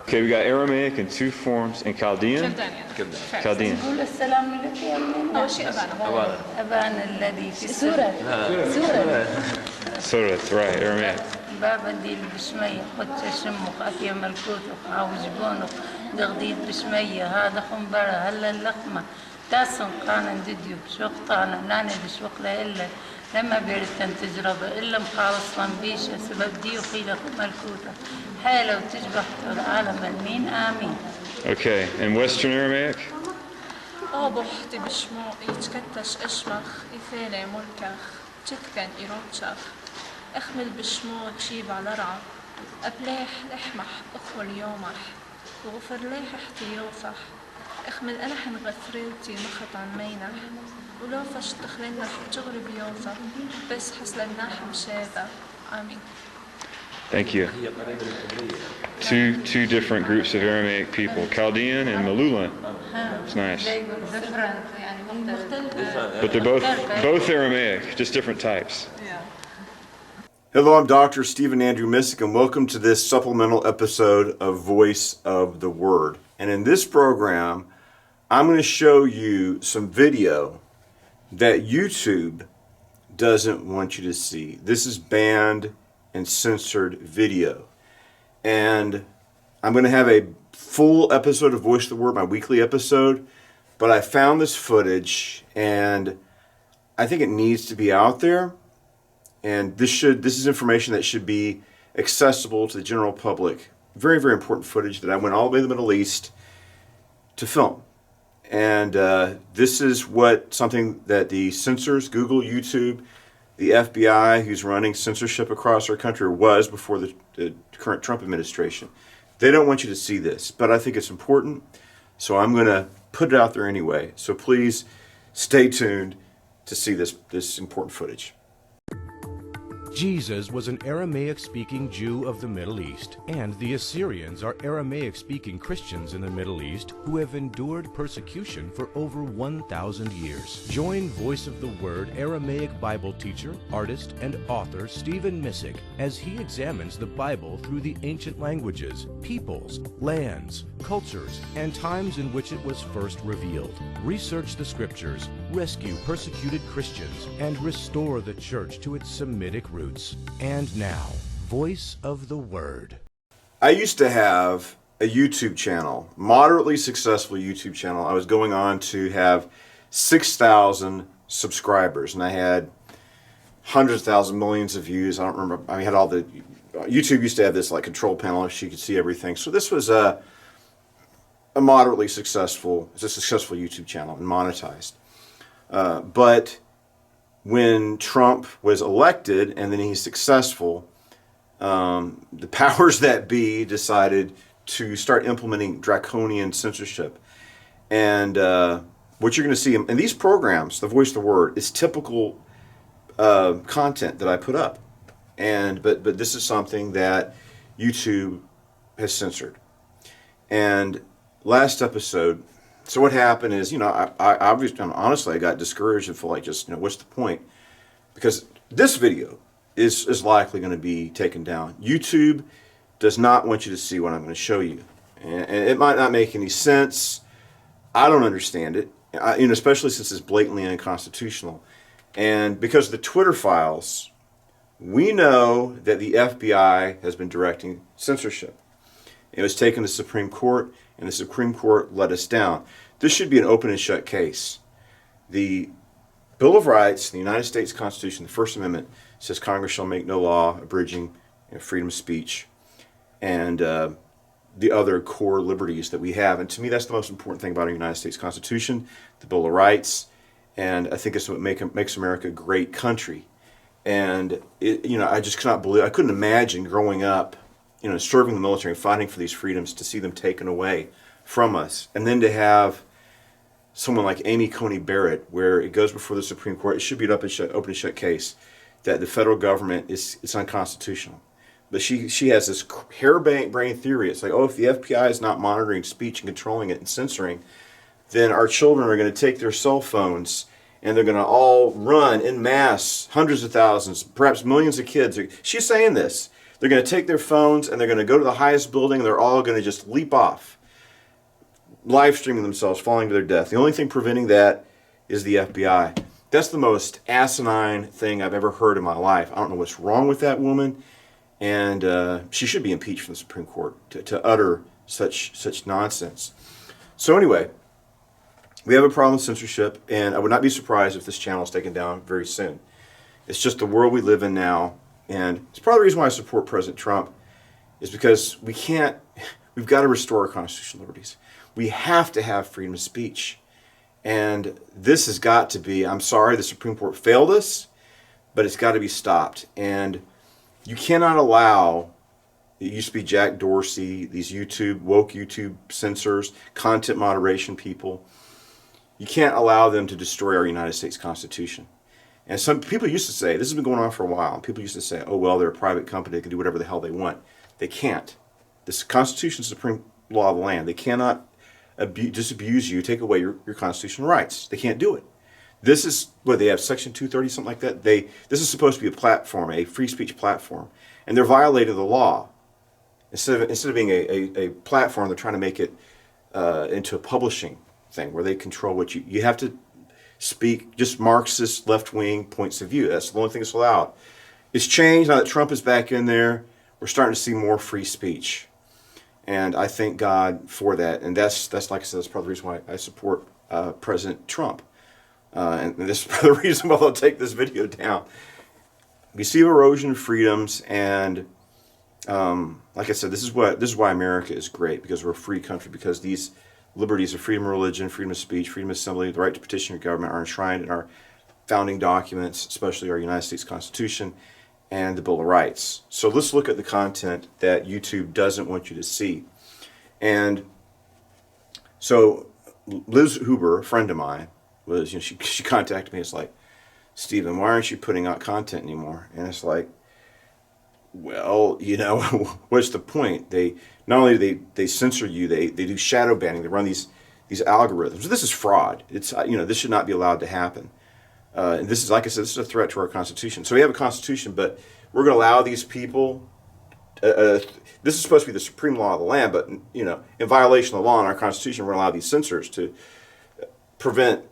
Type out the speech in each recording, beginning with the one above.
Okay, we got Aramaic in two forms and Chaldean. Chaldean. نقول السلام لك يا أمنا. أول شيء أبانا. أبانا الذي في سورة. Surat, right, Aramaic. بابا ديل بشمية قدس شمك أكيا ملكوتك عاوز بونك دغديد بشمية هذا خنبرة هلا اللقمة تاسن قانا ديديو شوقتانا ناني بشوق إلا لما بيرتن تجربة إلا مخالصا بيشة سبب ديو خيلك ملكوتة حالة وتجبح العالم المين آمين. Okay, in Western Aramaic? بحتي بشمو يتكتش اشمخ يفالي ملكخ تتكن إيروتشخ اخمل بشمو تشيب على رعا أبلاح لحمح أخول يومح وغفر ليح احتيوفح اخمل ألحن غفريلتي مخط عن مينح ولو فش تخلنح تغرب يوفح بس حسلناح مشاذة آمين. Thank you. Two different groups of Aramaic people, Chaldean and Malulan. It's nice. But they're both Aramaic, just different types. Hello, I'm Dr. Stephen Andrew Missick, and welcome to this supplemental episode of Voice of the Word. And in this program, I'm going to show you some video that YouTube doesn't want you to see. This is banned and censored video. And I'm going to have a full episode of Voice of the Word, my weekly episode, but I found this footage and I think it needs to be out there. And this is information that should be accessible to the general public. Very, very important footage that I went all the way to the Middle East to film. And this is something that the censors, Google, YouTube, the FBI, who's running censorship across our country, was before the current Trump administration. They don't want you to see this, but I think it's important, so I'm going to put it out there anyway. So please stay tuned to see this important footage. Jesus was an Aramaic-speaking Jew of the Middle East, and the Assyrians are Aramaic-speaking Christians in the Middle East who have endured persecution for over 1,000 years. Join Voice of the Word Aramaic Bible teacher, artist, and author Stephen Missick as he examines the Bible through the ancient languages, peoples, lands, cultures, and times in which it was first revealed. Research the Scriptures, rescue persecuted Christians, and restore the Church to its Semitic roots. And now, Voice of the Word. I used to have a YouTube channel, moderately successful YouTube channel. I was going on to have 6,000 subscribers, and I had hundreds of thousands, millions of views. I don't remember. I had all the... YouTube used to have this like control panel so you could see everything. So this was a moderately successful, it's a successful YouTube channel and monetized. But when Trump was elected and then he's successful, the powers that be decided to start implementing draconian censorship. And what you're going to see in these programs, the Voice of the Word, is typical content that I put up. But this is something that YouTube has censored. And last episode, so what happened is, I obviously, honestly, I got discouraged and felt like what's the point? Because this video is likely going to be taken down. YouTube does not want you to see what I'm going to show you. And it might not make any sense. I don't understand it, especially since it's blatantly unconstitutional. And because of the Twitter files, we know that the FBI has been directing censorship. It was taken to the Supreme Court, and the Supreme Court let us down. This should be an open and shut case. The Bill of Rights, the United States Constitution, the First Amendment, says Congress shall make no law abridging freedom of speech and the other core liberties that we have. And to me, that's the most important thing about our United States Constitution, the Bill of Rights, and I think it's what makes America a great country. And I just cannot believe, I couldn't imagine growing up, serving the military and fighting for these freedoms, to see them taken away from us. And then to have someone like Amy Coney Barrett, where it goes before the Supreme Court, it should be an open and shut case, that the federal government is unconstitutional. But she has this harebrained theory. It's like, if the FBI is not monitoring speech and controlling it and censoring, then our children are going to take their cell phones and they're going to all run en masse, hundreds of thousands, perhaps millions of kids. She's saying this, They're going to take their phones and they're going to go to the highest building and they're all going to just leap off, live streaming themselves, falling to their death. The only thing preventing that is the FBI. That's the most asinine thing I've ever heard in my life. I don't know what's wrong with that woman, and she should be impeached from the Supreme Court to utter such nonsense. So anyway, we have a problem with censorship, and I would not be surprised if this channel is taken down very soon. It's just the world we live in now, and it's part of the reason why I support President Trump is because we've got to restore our constitutional liberties. We have to have freedom of speech. And this has got to be, I'm sorry, the Supreme Court failed us, but it's got to be stopped. And you cannot allow, it used to be Jack Dorsey, these woke YouTube censors, content moderation people, you can't allow them to destroy our United States Constitution. And some people used to say, this has been going on for a while, and people used to say, oh, well, they're a private company, they can do whatever the hell they want. They can't. This Constitution is the supreme law of the land. They cannot disabuse you, take away your constitutional rights. They can't do it. This is what they have, Section 230, something like that. This is supposed to be a platform, a free speech platform, and they're violating the law. Instead of being a platform, they're trying to make it into a publishing thing where they control what you have to speak just Marxist left-wing points of view. That's the only thing that's allowed. It's changed now that Trump is back in there. We're starting to see more free speech. And I thank God for that. And that's like I said, that's part of the reason why I support President Trump. And this is part of the reason why I'll take this video down. We see erosion of freedoms, and like I said, this is why America is great, because we're a free country, because these liberties of freedom of religion, freedom of speech, freedom of assembly, the right to petition your government are enshrined in our founding documents, especially our United States Constitution and the Bill of Rights. So let's look at the content that YouTube doesn't want you to see. And so Liz Huber, a friend of mine, she contacted me. It's like, Stephen, why aren't you putting out content anymore? And it's like, well, what's the point? They not only do they censor you, they do shadow banning. They run these algorithms. This is fraud. It's this should not be allowed to happen. And this is, like I said, this is a threat to our Constitution. So we have a Constitution, but we're going to allow these people. This is supposed to be the supreme law of the land, but in violation of the law and our Constitution, we're going to allow these censors to prevent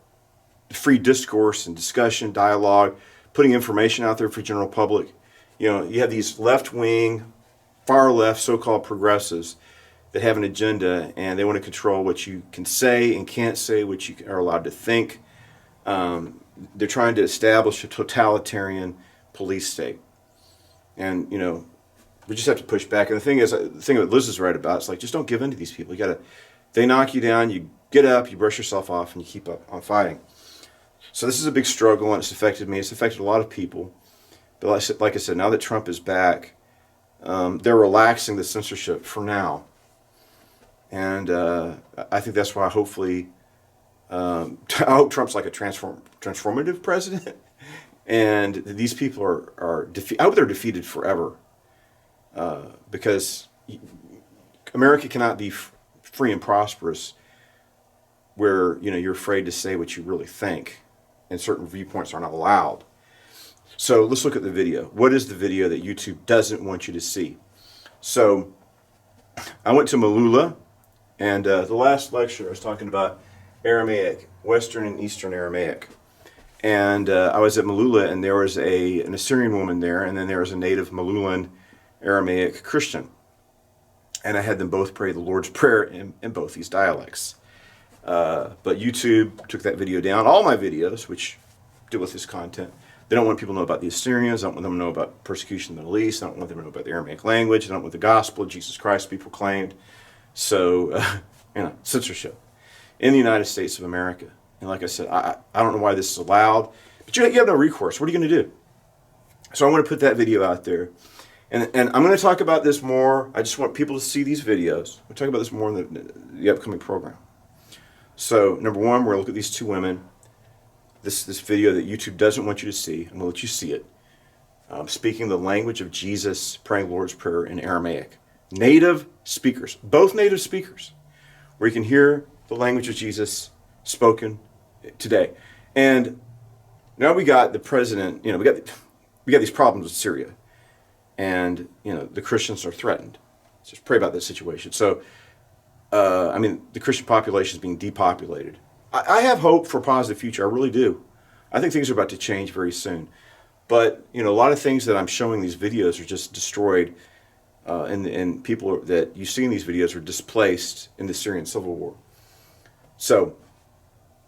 free discourse and discussion, dialogue, putting information out there for the general public. You have these left-wing, far-left, so-called progressives that have an agenda, and they want to control what you can say and can't say, what you are allowed to think. They're trying to establish a totalitarian police state. And, we just have to push back. And the thing that Liz is right about, it's like, just don't give in to these people. They knock you down, you get up, you brush yourself off, and you keep up on fighting. So this is a big struggle, and it's affected me. It's affected a lot of people. But like I said, now that Trump is back, they're relaxing the censorship for now. And I think that's why hopefully, I hope Trump's like a transformative president. And these people are defeated. I hope they're defeated forever. Because America cannot be free and prosperous where you're afraid to say what you really think, and certain viewpoints are not allowed. So let's look at the video. What is the video that YouTube doesn't want you to see? So I went to Malula, and the last lecture I was talking about Aramaic, Western and Eastern Aramaic. And I was at Malula, and there was an Assyrian woman there, and then there was a native Malulan Aramaic Christian. And I had them both pray the Lord's Prayer in both these dialects. But YouTube took that video down. All my videos, which deal with this content, they don't want people to know about the Assyrians. They don't want them to know about persecution in the Middle East. They don't want them to know about the Aramaic language. They don't want the gospel of Jesus Christ to be proclaimed. So, censorship in the United States of America. And like I said, I don't know why this is allowed, but you have no recourse. What are you going to do? So I want to put that video out there. And I'm going to talk about this more. I just want people to see these videos. We'll talk about this more in the upcoming program. So, number one, we're going to look at these two women. This video that YouTube doesn't want you to see. I'm going to let you see it. Speaking the language of Jesus, praying Lord's Prayer in Aramaic. Native speakers, both native speakers, where you can hear the language of Jesus spoken today. And now we got the president, we got these problems with Syria. and the Christians are threatened. Just pray about that situation. So, the Christian population is being depopulated. I have hope for a positive future. I really do. I think things are about to change very soon. But a lot of things that I'm showing these videos are just destroyed, and people that you see in these videos are displaced in the Syrian civil war. So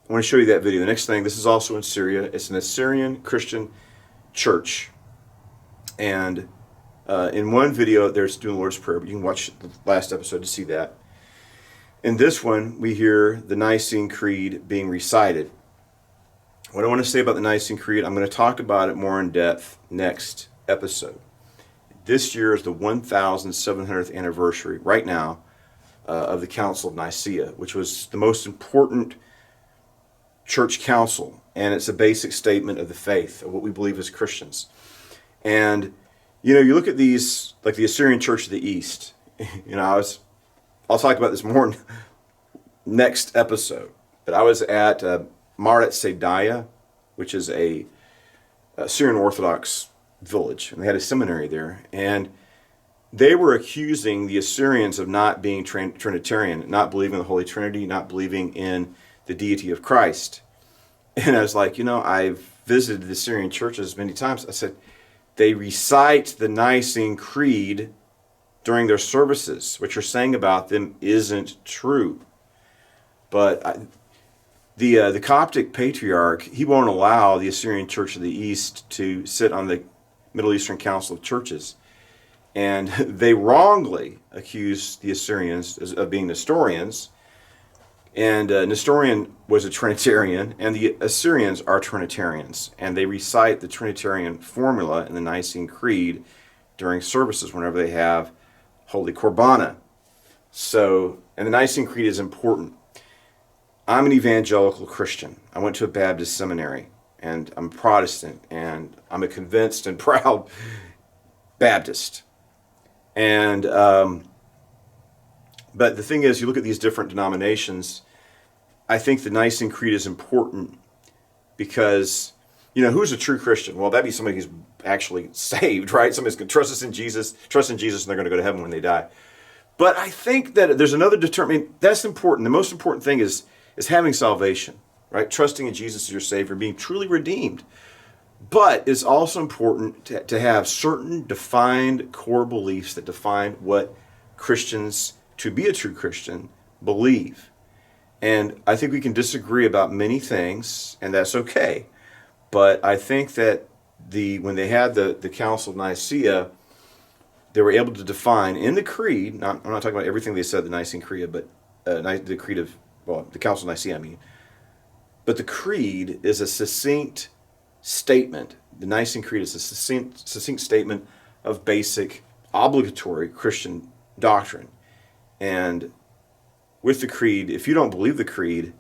I want to show you that video. The next thing, this is also in Syria. It's an Assyrian Christian church. And in one video, they're doing the Lord's Prayer, but you can watch the last episode to see that. In this one, we hear the Nicene Creed being recited. What I want to say about the Nicene Creed, I'm going to talk about it more in depth next episode. This year is the 1700th anniversary, right now, of the Council of Nicaea, which was the most important church council, and it's a basic statement of the faith, of what we believe as Christians. And, you look at these, like the Assyrian Church of the East, I'll talk about this more in next episode, but I was at Marat Sedaya, which is a Syrian Orthodox village, and they had a seminary there, and they were accusing the Assyrians of not being Trinitarian, not believing in the Holy Trinity, not believing in the deity of Christ. And I was like, I've visited the Assyrian churches many times. I said, they recite the Nicene Creed during their services. What you're saying about them isn't true. But the Coptic patriarch, he won't allow the Assyrian Church of the East to sit on the Middle Eastern Council of Churches. And they wrongly accuse the Assyrians of being Nestorians. And Nestorian was a Trinitarian, and the Assyrians are Trinitarians. And they recite the Trinitarian formula in the Nicene Creed during services whenever they have Holy Korbana. So, and the Nicene Creed is important. I'm an evangelical Christian. I went to a Baptist seminary, and I'm Protestant, and I'm a convinced and proud Baptist. And but the thing is, you look at these different denominations, I think the Nicene Creed is important because, who's a true Christian? Well, that'd be somebody who's actually saved, right? Somebody's going to trust in Jesus, and they're going to go to heaven when they die. But I think that there's another determinant. That's important. The most important thing is having salvation, right? Trusting in Jesus as your Savior, being truly redeemed. But it's also important to have certain defined core beliefs that define what Christians, to be a true Christian, believe. And I think we can disagree about many things, and that's okay. But I think that when they had the Council of Nicaea, they were able to define in the Creed, I'm not talking about everything they said the Nicene Creed, but the Creed of, the Council of Nicaea, But the Creed is a succinct statement. The Nicene Creed is a succinct statement of basic, obligatory Christian doctrine. And with the Creed, if you don't believe the Creed,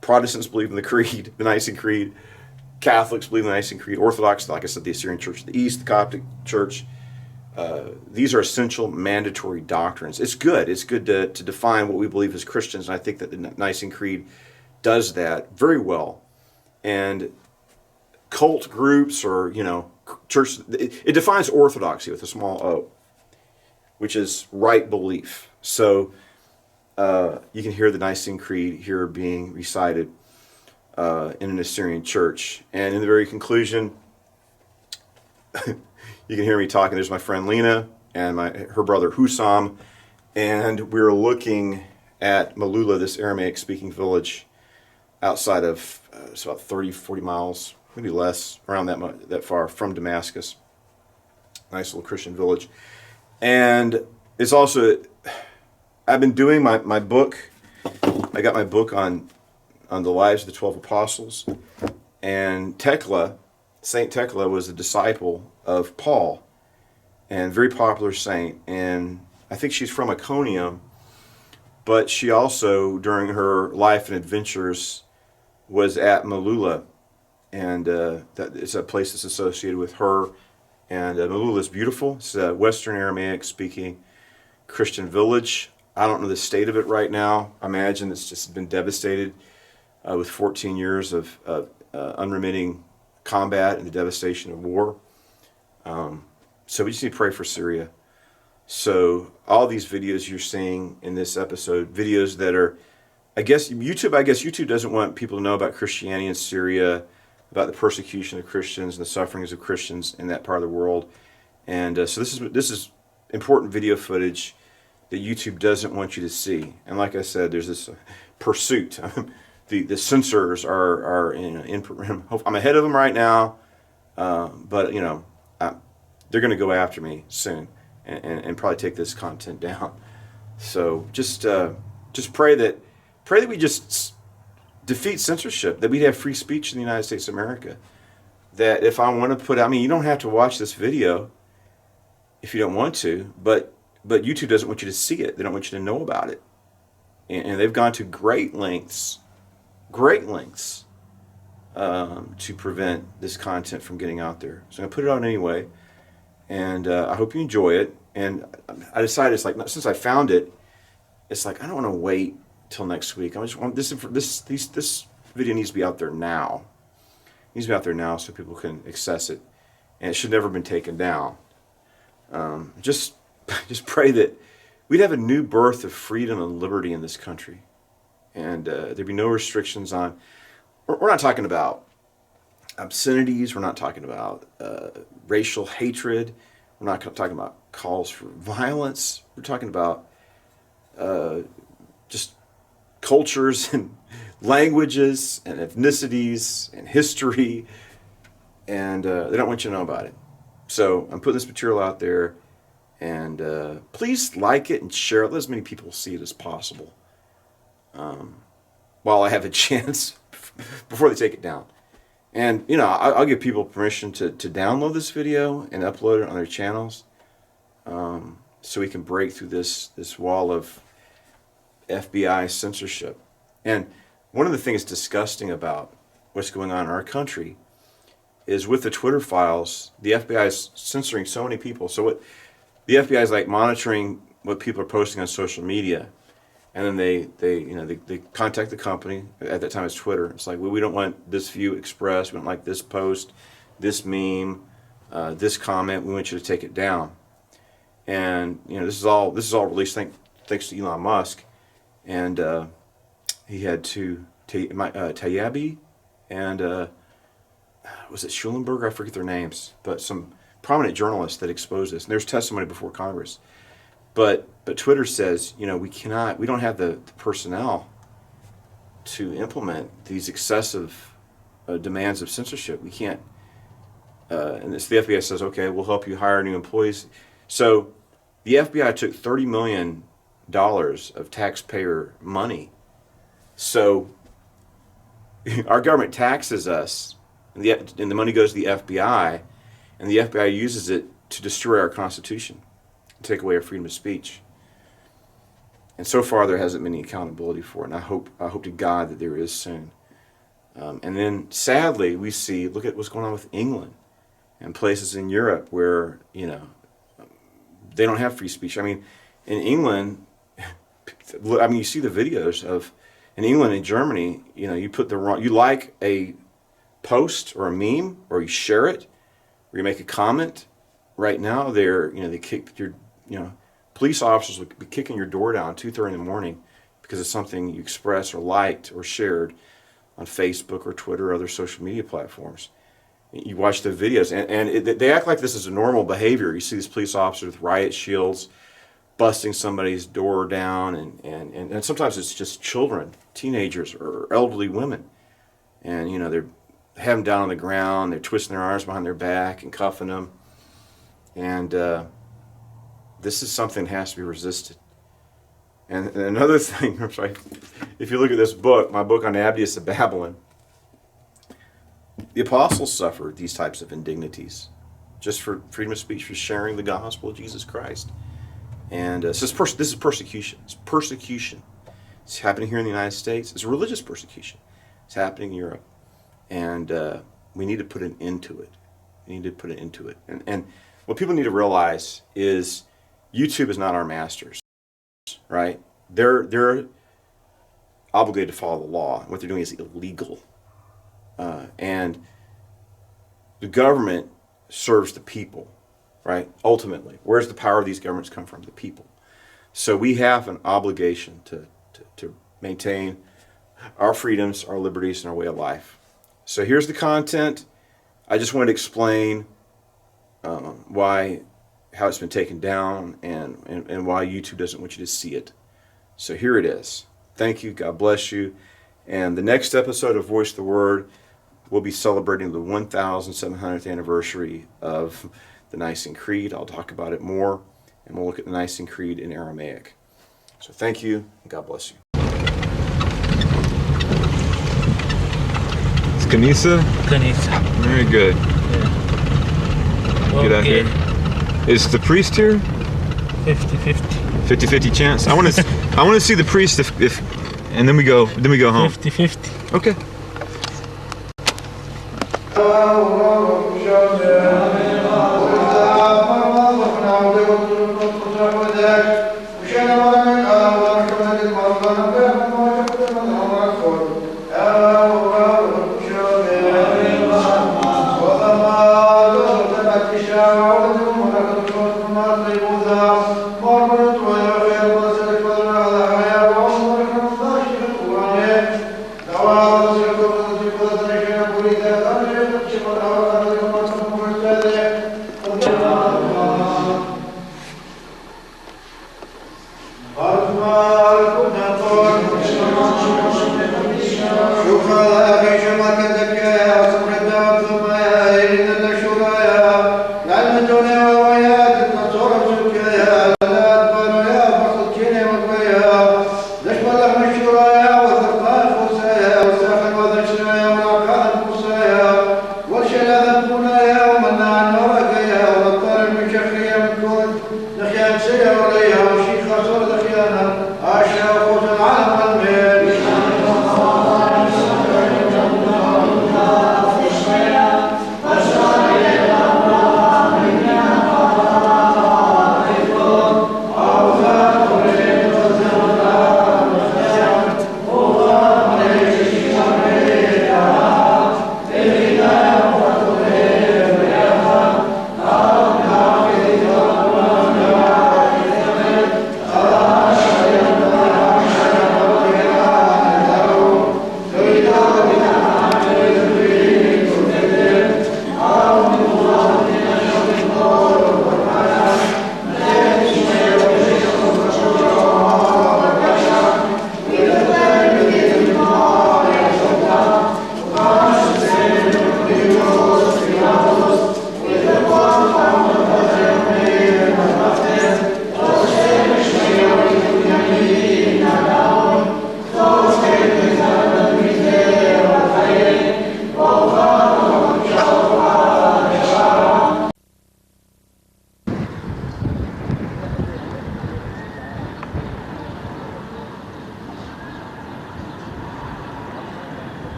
Protestants believe in the Creed, the Nicene Creed, Catholics believe in the Nicene Creed, Orthodox, like I said, the Assyrian Church of the East, the Coptic Church, these are essential, mandatory doctrines. It's good. It's good to define what we believe as Christians, and I think that the Nicene Creed does that very well. And cult groups or, church, it defines orthodoxy with a small o, which is right belief. So you can hear the Nicene Creed here being recited in an Assyrian church. And in the very conclusion, you can hear me talking. There's my friend Lena and her brother Hussam, and we're looking at Malula, this Aramaic-speaking village outside of, it's about 30, 40 miles, maybe less, around that far from Damascus. Nice little Christian village. And it's also, I've been doing my book. I got my book on the lives of the 12 apostles. And Tekla, Saint Tekla, was a disciple of Paul, and very popular saint. And I think she's from Iconium, but she also, during her life and adventures, was at Malula, and that it's a place that's associated with her. And Malula is beautiful. It's a Western Aramaic-speaking Christian village. I don't know the state of it right now. I imagine it's just been devastated with 14 years of unremitting combat and the devastation of war. So we just need to pray for Syria. So all these videos you're seeing in this episode, videos that are, I guess YouTube doesn't want people to know about Christianity in Syria, about the persecution of Christians and the sufferings of Christians in that part of the world. And so this is important video footage that YouTube doesn't want you to see. And like I said, there's this pursuit. The censors are I'm ahead of them right now, but they're going to go after me soon and probably take this content down. So just pray that we just defeat censorship, that we'd have free speech in the United States of America. That if I want to you don't have to watch this video if you don't want to, but YouTube doesn't want you to see it. They don't want you to know about it. And they've gone to great lengths to prevent this content from getting out there. So I'm going to put it out anyway, and I hope you enjoy it. And I decided, it's like, since I found it, it's like I don't want to wait till next week. I just want this video needs to be out there now. It needs to be out there now so people can access it, and it should never have been taken down. Just pray that we'd have a new birth of freedom and liberty in this country, and there'd be no restrictions on. We're not talking about obscenities. We're not talking about racial hatred. We're not talking about calls for violence. We're talking about just cultures and languages and ethnicities and history, and they don't want you to know about it. So I'm putting this material out there, and please like it and share it. Let as many people see it as possible while I have a chance before they take it down. And, I'll give people permission to download this video and upload it on their channels so we can break through this wall of FBI censorship. And one of the things disgusting about what's going on in our country is with the Twitter files, the FBI is censoring so many people. So what the FBI is like monitoring what people are posting on social media, and then they contact the company. At that time it's Twitter. It's like, well, we don't want this view expressed. We don't like this post, this meme, this comment. We want you to take it down. And this is all released thanks to Elon Musk, and he had Tayabi and was it Schulenberger? I forget their names, but some prominent journalists that exposed this. And there's testimony before Congress. But Twitter says, we don't have the personnel to implement these excessive demands of censorship. We can't. And the FBI says, okay, we'll help you hire new employees. So the FBI took $30 million of taxpayer money. So our government taxes us, and the money goes to the FBI, and the FBI uses it to destroy our Constitution, take away our freedom of speech. And so far there hasn't been any accountability for it, and I hope to God that there is soon. And then sadly we look at what's going on with England and places in Europe where they don't have free speech. I mean, in England, you see the videos of in England and Germany. You like a post or a meme, or you share it, or you make a comment. Right now, they kick your police officers would be kicking your door down 2:30 in the morning because of something you expressed or liked or shared on Facebook or Twitter or other social media platforms. You watch the videos, and they act like this is a normal behavior. You see these police officers with riot shields busting somebody's door down, and sometimes it's just children, teenagers, or elderly women. And, they're having them down on the ground, they're twisting their arms behind their back and cuffing them. And this is something that has to be resisted. And another thing, if you look at this book, my book on Abdius of Babylon, the apostles suffered these types of indignities just for freedom of speech, for sharing the gospel of Jesus Christ. And so this is persecution. It's persecution. It's happening here in the United States. It's religious persecution. It's happening in Europe. And we need to put an end to it. We need to put an end to it. And what people need to realize is YouTube is not our masters, right? They're obligated to follow the law. What they're doing is illegal. And the government serves the people. right? Ultimately, where's the power of these governments come from? The people. So we have an obligation to maintain our freedoms, our liberties, and our way of life. So here's the content. I just wanted to explain how it's been taken down and why YouTube doesn't want you to see it. So here it is. Thank you. God bless you. And the next episode of Voice the Word, we'll be celebrating the 1700th anniversary of the Nicene Creed. I'll talk about it more, and we'll look at the Nicene Creed in Aramaic. So thank you, and God bless you. It's Kanisa? Kanisa. Very good. Yeah. Get out here. Is the priest here? 50-50. 50-50 chance. I want to see the priest if and then we go home. 50-50. Okay.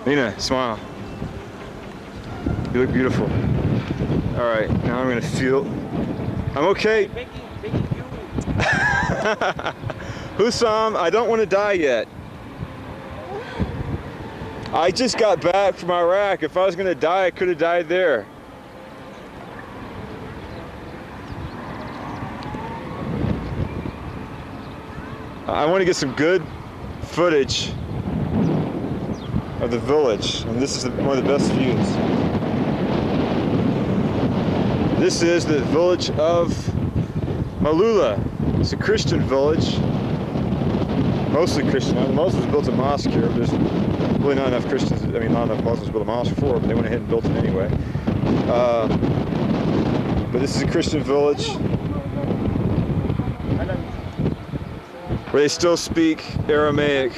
Nina, smile. You look beautiful. All right, now I'm gonna feel. I'm okay. Hussam, I don't want to die yet. I just got back from Iraq. If I was gonna die, I could have died there. I want to get some good footage of the village, and this is one of the best views. This is the village of Malula. It's a Christian village, mostly Christian. Most of us built a mosque here. There's really not enough Christians, not enough Muslims to build a mosque for, but they went ahead and built it anyway. But this is a Christian village where they still speak Aramaic,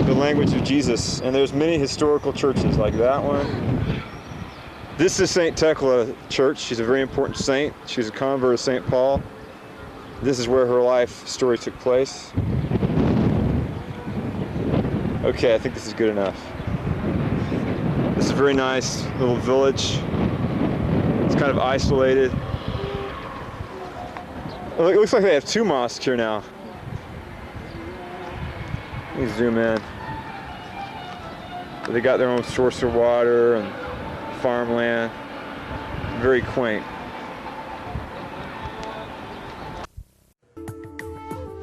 the language of Jesus, and there's many historical churches like that one. This is St. Tekla Church. She's a very important saint. She was a convert of St. Paul. This is where her life story took place. Okay, I think this is good enough. This is a very nice little village. It's kind of isolated. It looks like they have 2 mosques here now. Let me zoom in. They got their own source of water and farmland. Very quaint.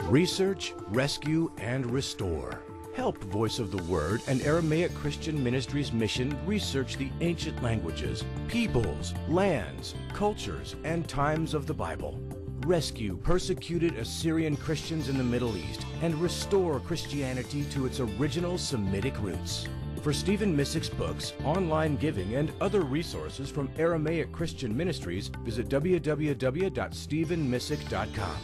Research, rescue, and restore. Help Voice of the Word and Aramaic Christian Ministries mission research the ancient languages, peoples, lands, cultures, and times of the Bible. Rescue persecuted Assyrian Christians in the Middle East and restore Christianity to its original Semitic roots. For Stephen Missick's books, online giving, and other resources from Aramaic Christian Ministries, visit www.stephenmissick.com.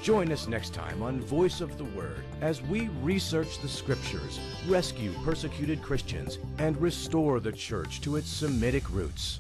Join us next time on Voice of the Word as we research the Scriptures, rescue persecuted Christians, and restore the Church to its Semitic roots.